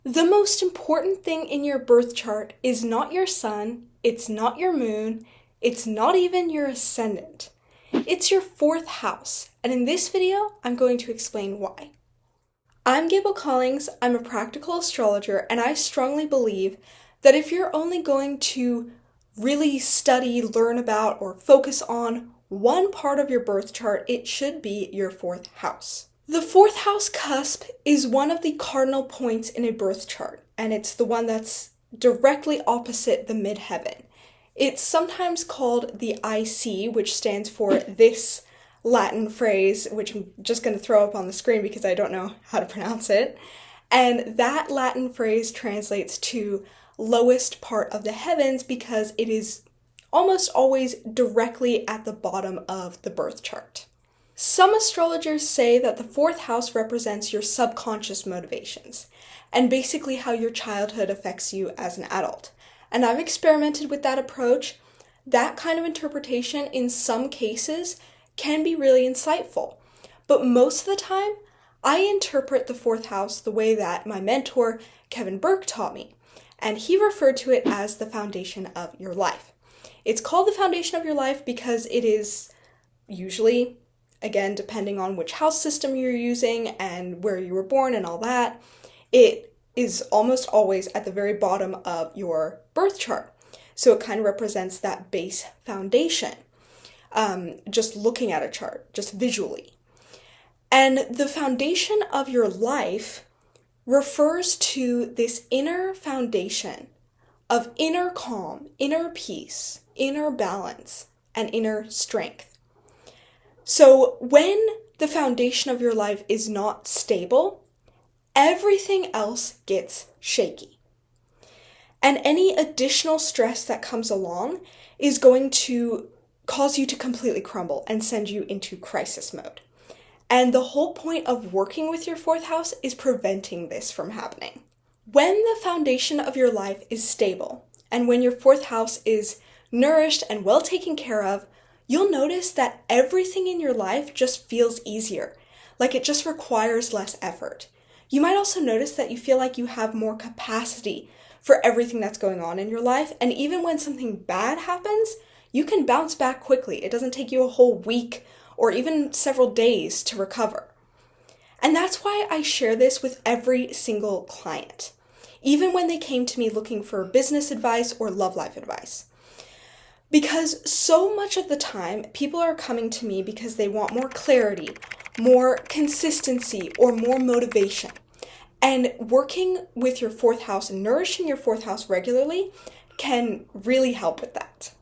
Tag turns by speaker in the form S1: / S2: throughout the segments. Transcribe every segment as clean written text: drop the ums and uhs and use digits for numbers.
S1: The most important thing in your birth chart is not your sun, it's not your moon, it's not even your ascendant. It's your fourth house, and in this video, I'm going to explain why. I'm Gable Collings, I'm a practical astrologer, and I strongly believe that if you're only going to really study, learn about, or focus on one part of your birth chart, it should be your fourth house. The fourth house cusp is one of the cardinal points in a birth chart, and it's the one that's directly opposite the midheaven. It's sometimes called the IC, which stands for this Latin phrase, which I'm just going to throw up on the screen because I don't know how to pronounce it. And that Latin phrase translates to lowest part of the heavens because it is almost always directly at the bottom of the birth chart. Some astrologers say that the fourth house represents your subconscious motivations and basically how your childhood affects you as an adult. And I've experimented with that approach. That kind of interpretation in some cases can be really insightful. But most of the time, I interpret the fourth house the way that my mentor, Kevin Burke, taught me. And he referred to it as the foundation of your life. It's called the foundation of your life because it is usually, again, depending on which house system you're using and where you were born and all that, it is almost always at the very bottom of your birth chart. So it kind of represents that base foundation, just looking at a chart, just visually. And the foundation of your life refers to this inner foundation of inner calm, inner peace, inner balance, and inner strength. So when the foundation of your life is not stable, everything else gets shaky. And any additional stress that comes along is going to cause you to completely crumble and send you into crisis mode. And the whole point of working with your fourth house is preventing this from happening. When the foundation of your life is stable, and when your fourth house is nourished and well taken care of, you'll notice that everything in your life just feels easier, like it just requires less effort. You might also notice that you feel like you have more capacity for everything that's going on in your life, and even when something bad happens, you can bounce back quickly. It doesn't take you a whole week or even several days to recover. And that's why I share this with every single client, even when they came to me looking for business advice or love life advice. Because so much of the time, people are coming to me because they want more clarity, more consistency, or more motivation. And working with your fourth house and nourishing your fourth house regularly can really help with that.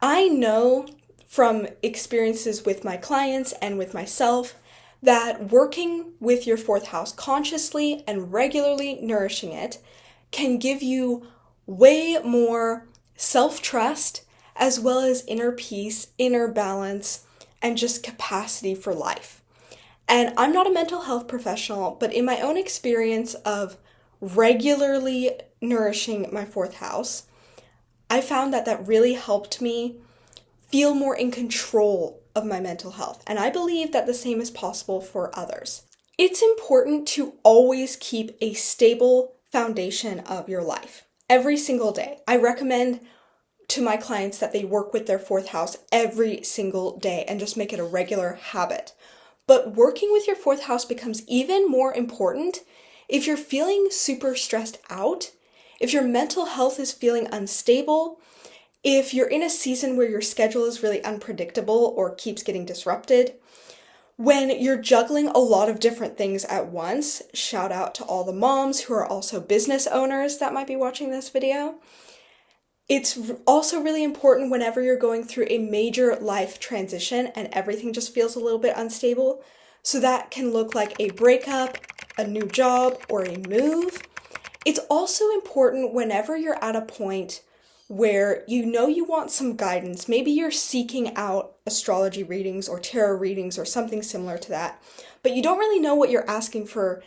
S1: I know from experiences with my clients and with myself that working with your fourth house consciously and regularly nourishing it can give you way more self-trust as well as inner peace, inner balance, and just capacity for life. And I'm not a mental health professional, but in my own experience of regularly nourishing my fourth house, I found that that really helped me feel more in control of my mental health. And I believe that the same is possible for others. It's important to always keep a stable foundation of your life every single day. I recommend to my clients that they work with their fourth house every single day and just make it a regular habit. But working with your fourth house becomes even more important if you're feeling super stressed out, if your mental health is feeling unstable, if you're in a season where your schedule is really unpredictable or keeps getting disrupted, when you're juggling a lot of different things at once. Shout out to all the moms who are also business owners that might be watching this video. It's also really important whenever you're going through a major life transition and everything just feels a little bit unstable. So that can look like a breakup, a new job, or a move. It's also important whenever you're at a point where you know you want some guidance. Maybe you're seeking out astrology readings or tarot readings or something similar to that, but you don't really know what you're asking for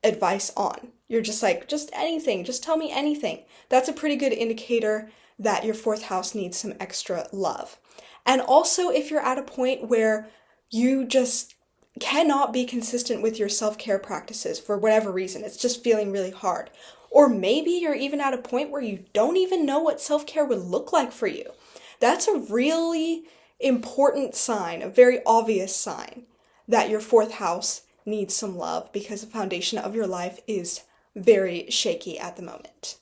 S1: advice on. You're just like, just anything, just tell me anything. That's a pretty good indicator that your fourth house needs some extra love. And also, if you're at a point where you just cannot be consistent with your self-care practices for whatever reason, it's just feeling really hard, Or maybe you're even at a point where you don't even know what self-care would look like for you. That's a really important sign, a very obvious sign that your fourth house needs some love because the foundation of your life is very shaky at the moment.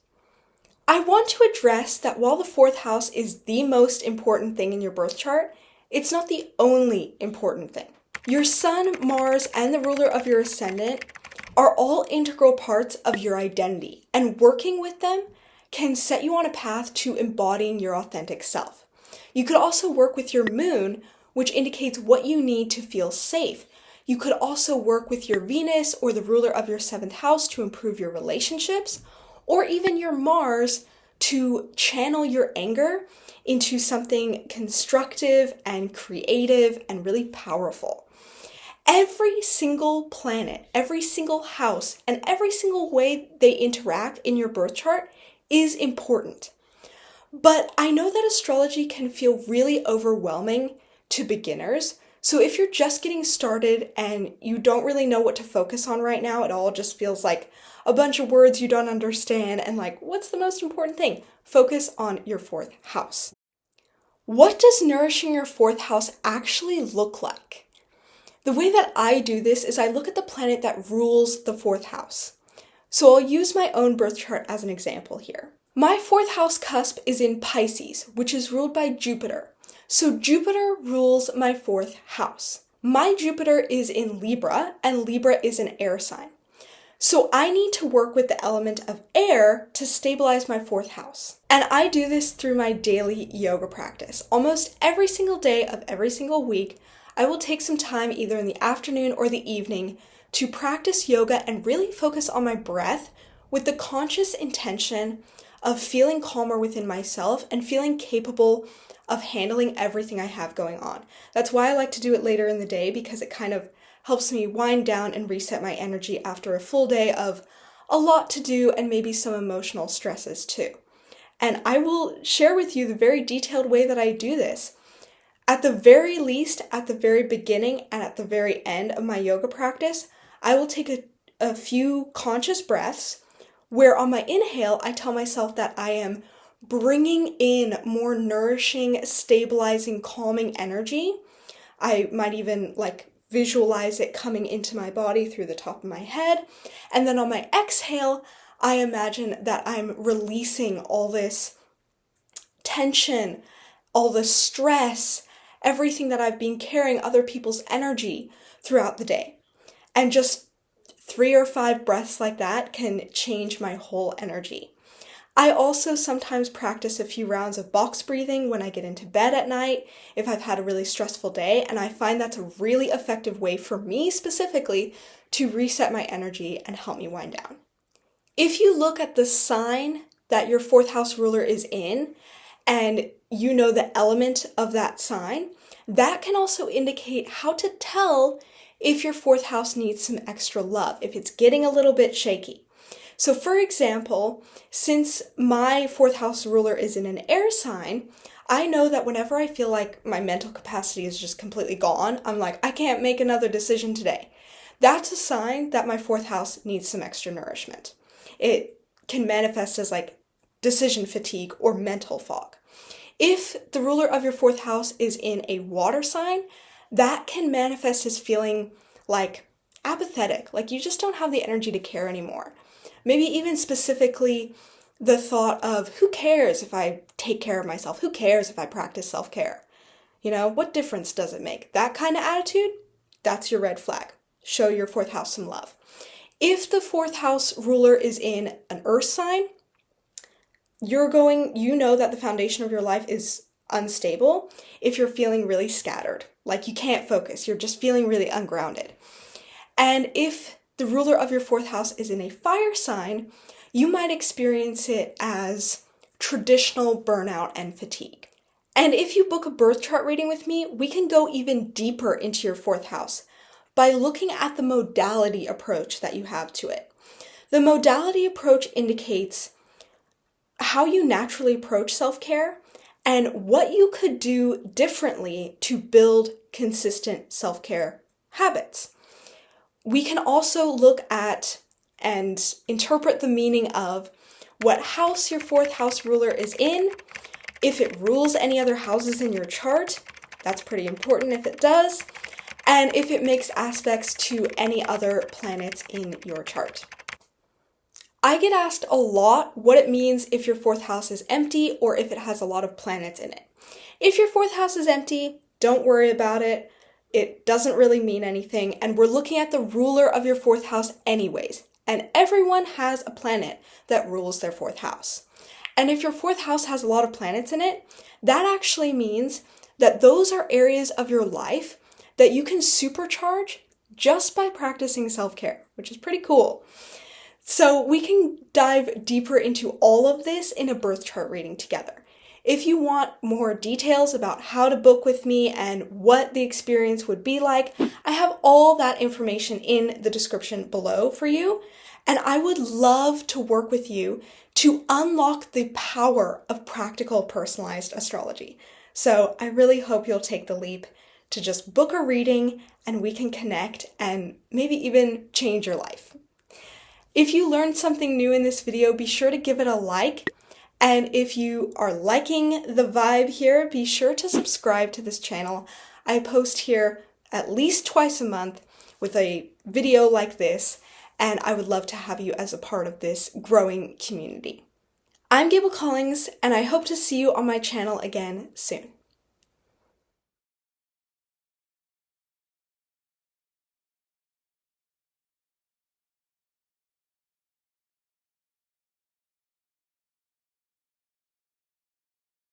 S1: I want to address that while the fourth house is the most important thing in your birth chart, it's not the only important thing. Your sun, Mars, and the ruler of your ascendant are all integral parts of your identity, and working with them can set you on a path to embodying your authentic self. You could also work with your moon, which indicates what you need to feel safe. You could also work with your Venus or the ruler of your seventh house to improve your relationships, or even your Mars to channel your anger into something constructive and creative and really powerful. Every single planet, every single house, and every single way they interact in your birth chart is important. But I know that astrology can feel really overwhelming to beginners. So if you're just getting started and you don't really know what to focus on right now, it all just feels like a bunch of words you don't understand and like, what's the most important thing? Focus on your fourth house. What does nourishing your fourth house actually look like? The way that I do this is I look at the planet that rules the fourth house. So I'll use my own birth chart as an example here. My fourth house cusp is in Pisces, which is ruled by Jupiter. So Jupiter rules my fourth house. My Jupiter is in Libra, and Libra is an air sign. So I need to work with the element of air to stabilize my fourth house. And I do this through my daily yoga practice. Almost every single day of every single week, I will take some time either in the afternoon or the evening to practice yoga and really focus on my breath with the conscious intention of feeling calmer within myself and feeling capable of handling everything I have going on. That's why I like to do it later in the day, because it kind of helps me wind down and reset my energy after a full day of a lot to do and maybe some emotional stresses too. And I will share with you the very detailed way that I do this. At the very least, at the very beginning and at the very end of my yoga practice, I will take a few conscious breaths where on my inhale, I tell myself that I am bringing in more nourishing, stabilizing, calming energy. I might even visualize it coming into my body through the top of my head. And then on my exhale, I imagine that I'm releasing all this tension, all the stress, everything that I've been carrying, other people's energy throughout the day. And just 3 or 5 breaths like that can change my whole energy. I also sometimes practice a few rounds of box breathing when I get into bed at night if I've had a really stressful day, and I find that's a really effective way for me specifically to reset my energy and help me wind down. If you look at the sign that your fourth house ruler is in, and you know the element of that sign, that can also indicate how to tell if your fourth house needs some extra love, if it's getting a little bit shaky. So for example, since my fourth house ruler is in an air sign, I know that whenever I feel like my mental capacity is just completely gone, I'm like, I can't make another decision today. That's a sign that my fourth house needs some extra nourishment. It can manifest as decision fatigue or mental fog. If the ruler of your fourth house is in a water sign, that can manifest as feeling apathetic, like you just don't have the energy to care anymore. Maybe even specifically the thought of, who cares if I take care of myself? Who cares if I practice self-care? What difference does it make? That kind of attitude, that's your red flag. Show your fourth house some love. If the fourth house ruler is in an earth sign, you know that the foundation of your life is unstable if you're feeling really scattered, like you can't focus, you're just feeling really ungrounded. And if the ruler of your fourth house is in a fire sign, you might experience it as traditional burnout and fatigue. And if you book a birth chart reading with me, we can go even deeper into your fourth house by looking at the modality approach that you have to it. The modality approach indicates how you naturally approach self-care and what you could do differently to build consistent self-care habits. We can also look at and interpret the meaning of what house your fourth house ruler is in, if it rules any other houses in your chart. That's pretty important if it does, and if it makes aspects to any other planets in your chart. I get asked a lot what it means if your fourth house is empty or if it has a lot of planets in it. If your fourth house is empty, don't worry about it. It doesn't really mean anything, and we're looking at the ruler of your fourth house anyways, and everyone has a planet that rules their fourth house. And if your fourth house has a lot of planets in it, that actually means that those are areas of your life that you can supercharge just by practicing self-care, which is pretty cool. So we can dive deeper into all of this in a birth chart reading together. If you want more details about how to book with me and what the experience would be like, I have all that information in the description below for you. And I would love to work with you to unlock the power of practical personalized astrology. So I really hope you'll take the leap to just book a reading and we can connect and maybe even change your life. If you learned something new in this video, be sure to give it a like. And if you are liking the vibe here, be sure to subscribe to this channel. I post here at least twice a month with a video like this, and I would love to have you as a part of this growing community. I'm Gable Collings, and I hope to see you on my channel again soon.